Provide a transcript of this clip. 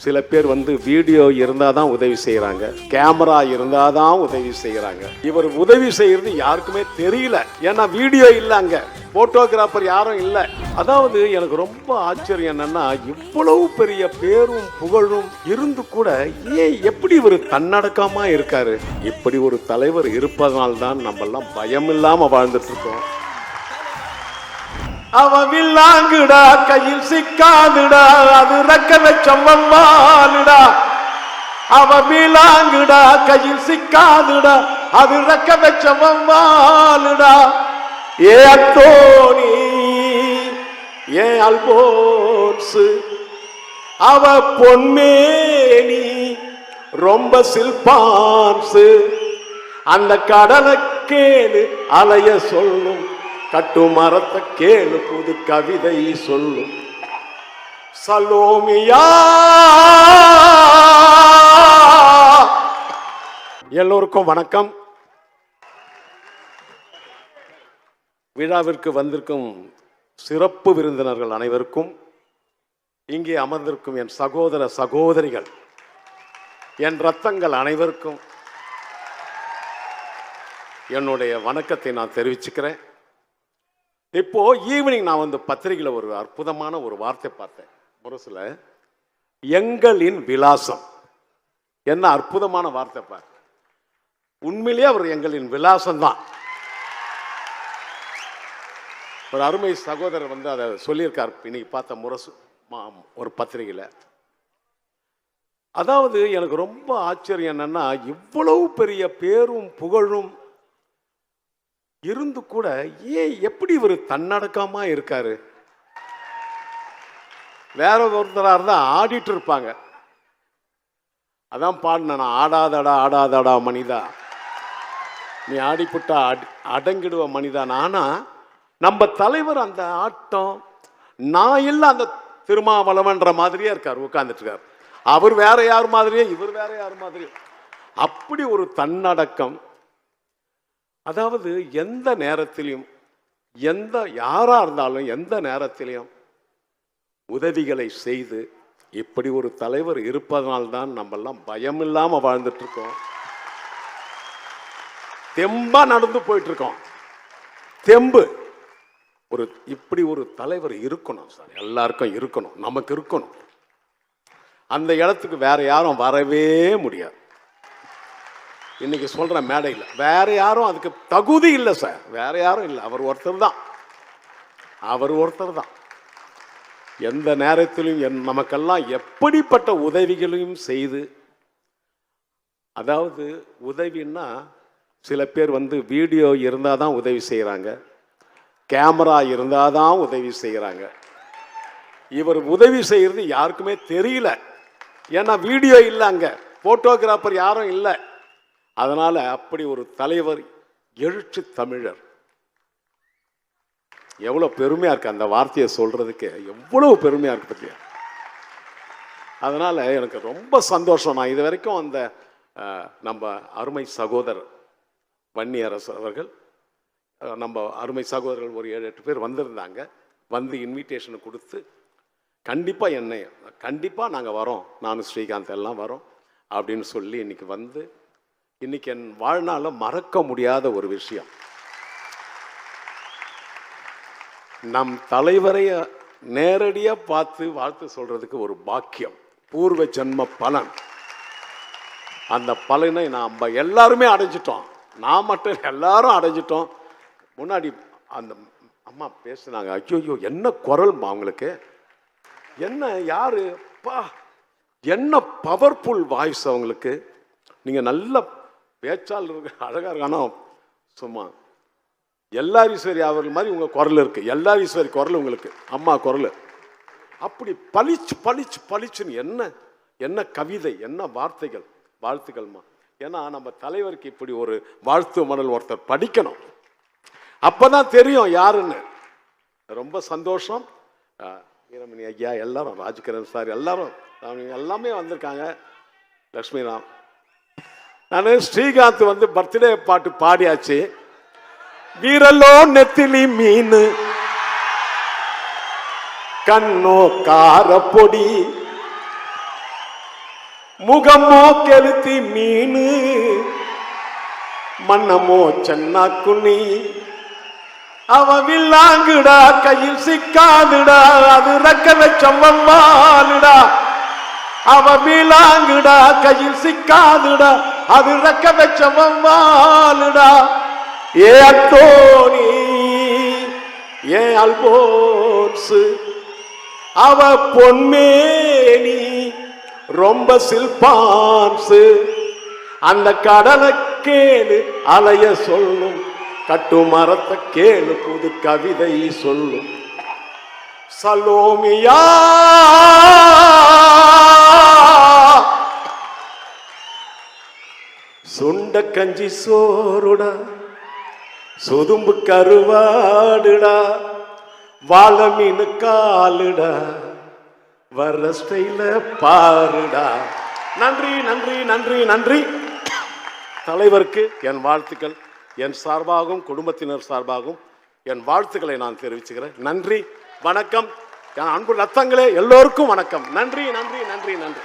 சில பேர் வீடியோ இருந்தால் தான் உதவி செய்கிறாங்க, கேமரா இருந்தால் தான் உதவி செய்கிறாங்க. இவர் உதவி செய்கிறது யாருக்குமே தெரியல, ஏன்னா வீடியோ இல்லை, அங்கே போட்டோகிராஃபர் யாரும் இல்லை. அதாவது எனக்கு ரொம்ப ஆச்சரியம் என்னன்னா, இவ்வளவு பெரிய பேரும் புகழும் இருந்து கூட ஏன் எப்படி ஒரு தன்னடக்கமா இருக்காரு? இப்படி ஒரு தலைவர் இருப்பதனால்தான் நம்ம எல்லாம் பயம் இல்லாம வாழ்ந்துட்டு இருக்கோம். அவ வில்லாங்குடா, கையில் சிக்காதுடா, அது ரக்க வச்சம் வவ்வாலுடா. அவ வில்லாங்குடா, கையில் சிக்காதுடா, அது ரக்க வச்சம் வவ்வாலுடா. ஏ அத்தோனி, ஏ அல்போன்சு, அவ பொன்மேனி ரொம்ப சில்பான்சு. அந்த கடலை கேளு அலைய சொல்லும், கட்டு மரத்தை கேளு புது கவிதை சொல்லும். சலோமியா. எல்லோருக்கும் வணக்கம். விழாவிற்கு வந்திருக்கும் சிறப்பு விருந்தினர்கள் அனைவருக்கும், இங்கே அமர்ந்திருக்கும் என் சகோதர சகோதரிகள், என் ரத்தங்கள் அனைவருக்கும் என்னுடைய வணக்கத்தை நான் தெரிவிச்சுக்கிறேன். இப்போ ஈவினிங் நான் பத்திரிகையில் ஒரு அற்புதமான ஒரு வார்த்தை பார்த்தேன். முரசுல எங்களின் விலாசம், என்ன அற்புதமான வார்த்தை பாரு. உண்மையிலேயே அவர் எங்களின் விலாசம் தான். ஒரு அருமை சகோதரர் அதை சொல்லியிருக்கார் இன்னைக்கு பார்த்த முரசு ஒரு பத்திரிகையில். அதாவது எனக்கு ரொம்ப ஆச்சரியம் என்னன்னா, இவ்வளவு பெரிய பேரும் புகழும் இருந்து கூட ஏன் எப்படி ஒரு தன்னடக்கமா இருக்காரு? வேற ஒருத்தரா இருந்தா ஆடிட்டு இருப்பாங்க. அதான் பாடின, ஆடாதடா ஆடாதடா மனிதா, நீ ஆடிப்புட்டா அடங்கிடுவ மனிதா. ஆனா நம்ம தலைவர் அந்த ஆட்டம் நான் இல்லை, அந்த திருமாவளவன்ற மாதிரியே இருக்கார், உட்கார்ந்துட்டு இருக்கார். அவர் வேற யார் மாதிரியே, இவர் வேற யார் மாதிரியே, அப்படி ஒரு தன்னடக்கம். அதாவது எந்த நேரத்திலையும், யாரா இருந்தாலும் எந்த நேரத்திலையும் உதவிகளை செய்து, இப்படி ஒரு தலைவர் இருப்பதனால்தான் நம்ம எல்லாம் பயம் இல்லாம வாழ்ந்துட்டு இருக்கோம். தெம்பா நடந்து போயிட்டு இருக்கோம். தெம்பு. இப்படி ஒரு தலைவர் இருக்கணும் சார், எல்லாருக்கும் இருக்கணும், நமக்கு இருக்கணும். அந்த இடத்துக்கு வேற யாரும் வரவே முடியாது. இன்னைக்கு சொல்ற மேடையில் வேற யாரும் அதுக்கு தகுதி இல்லை சார், வேற யாரும் இல்லை. அவர் ஒருத்தர் தான், அவர் ஒருத்தர் தான். எந்த நேரத்திலும் நமக்கெல்லாம் எப்படிப்பட்ட உதவிகளையும் செய்து, அதாவது உதவின்னா சில பேர் வீடியோ இருந்தால் தான் உதவி செய்கிறாங்க, கேமரா இருந்தால் தான் உதவி செய்கிறாங்க. இவர் உதவி செய்கிறது யாருக்குமே தெரியல, ஏன்னா வீடியோ இல்லை, அங்கே போட்டோகிராஃபர் யாரும் இல்லை. அதனால அப்படி ஒரு தலைவர், எழுச்சி தமிழர். எவ்வளவு பெருமையா இருக்கு அந்த வார்த்தையை சொல்றதுக்கு, எவ்வளவு பெருமையா இருக்கு பத்தியா. அதனால எனக்கு ரொம்ப சந்தோஷம். நான் இது வரைக்கும் நம்ம அருமை சகோதரர் வன்னியரசு அவர்கள், நம்ம அருமை சகோதரர்கள் ஒரு 7-8 பேர் வந்திருந்தாங்க. இன்விடேஷன் கொடுத்து கண்டிப்பா நாங்கள் வரோம், நானும் ஸ்ரீகாந்த் எல்லாம் வரோம் அப்படின்னு சொல்லி இன்னைக்கு என் வாழ்நாள மறக்க முடியாத ஒரு விஷயம். நம் தலைவரை நேரடியா பார்த்து வாழ்த்து சொல்றதுக்கு ஒரு பாக்கியம், பூர்வ ஜென்ம பலன். அந்த பலனை நம்ம எல்லாருமே அடைஞ்சிட்டோம். நான் மட்டும் எல்லாரும் அடைஞ்சிட்டோம். முன்னாடி அந்த அம்மா பேசுனாங்க, ஐயோ என்ன குரல்மா அவங்களுக்கு, என்ன யாரு பா, என்ன பவர்ஃபுல் வாய்ஸ் அவங்களுக்கு. நீங்க நல்ல பேச்சால் இருக்கு, அழகா இருக்கானோ, சும்மா எல்லாரீஸ்வரி அவர்கள் மாதிரி உங்க குரல் இருக்கு. எல்லாரீஸ்வரி குரல் உங்களுக்கு, அம்மா குரல் அப்படி பளிச்சு பளிச்சு பளிச்சுன்னு என்ன கவிதை, என்ன வார்த்தைகள், வாழ்த்துக்கள்மா. ஏன்னா நம்ம தலைவருக்கு இப்படி ஒரு வாழ்த்து மடல் ஒருத்தர் படிக்கணும், அப்பதான் தெரியும் யாருன்னு. ரொம்ப சந்தோஷம். வீரமணி ஐயா எல்லாரும், ராஜ்கிரண் சார் எல்லாரும், எல்லாமே வந்திருக்காங்க. லக்ஷ்மி ராம், நான் ஸ்ரீகாந்த் பர்த்டே பாட்டு பாடியாச்சு. வீரலோ நெத்திலி மீன், கண்ணோ கார பொடி, முகமோ கெளுத்தி மீனு மன்னமோ சென்னா குனி அவ வில்லாங்குடா கையில் சிக்காதுடா அது ரக்க வச்சம்மாளுடா அவ வில்லாங்குடா கையில் சிக்காதுடா அது ரக்க வச்சம்மாளுடா ஏ அத்தோனி ஏ அல்போன்ஸ் அவ பொன்மேனி ரொம்ப சில்பான்ஸ் அந்த கடலை கேளு அலைய சொல்லும் கட்டு மரத்தை கேளு புது கவிதை சொல்லும் சலோமியா சுண்ட கஞ்சி சோறுடா சுதும்பு கருவாடுடா வாழ மீனு காலுடா வர்ற ஸ்டைல பாருடா. நன்றி நன்றி நன்றி நன்றி. தலைவருக்கு என் வாழ்த்துக்கள். என் சார்பாகவும் குடும்பத்தினர் சார்பாகவும் என் வாழ்த்துக்களை நான் தெரிவிச்சுக்கிறேன். நன்றி, வணக்கம். என் அன்பு ரத்தங்களே எல்லோருக்கும் வணக்கம். நன்றி நன்றி நன்றி நன்றி.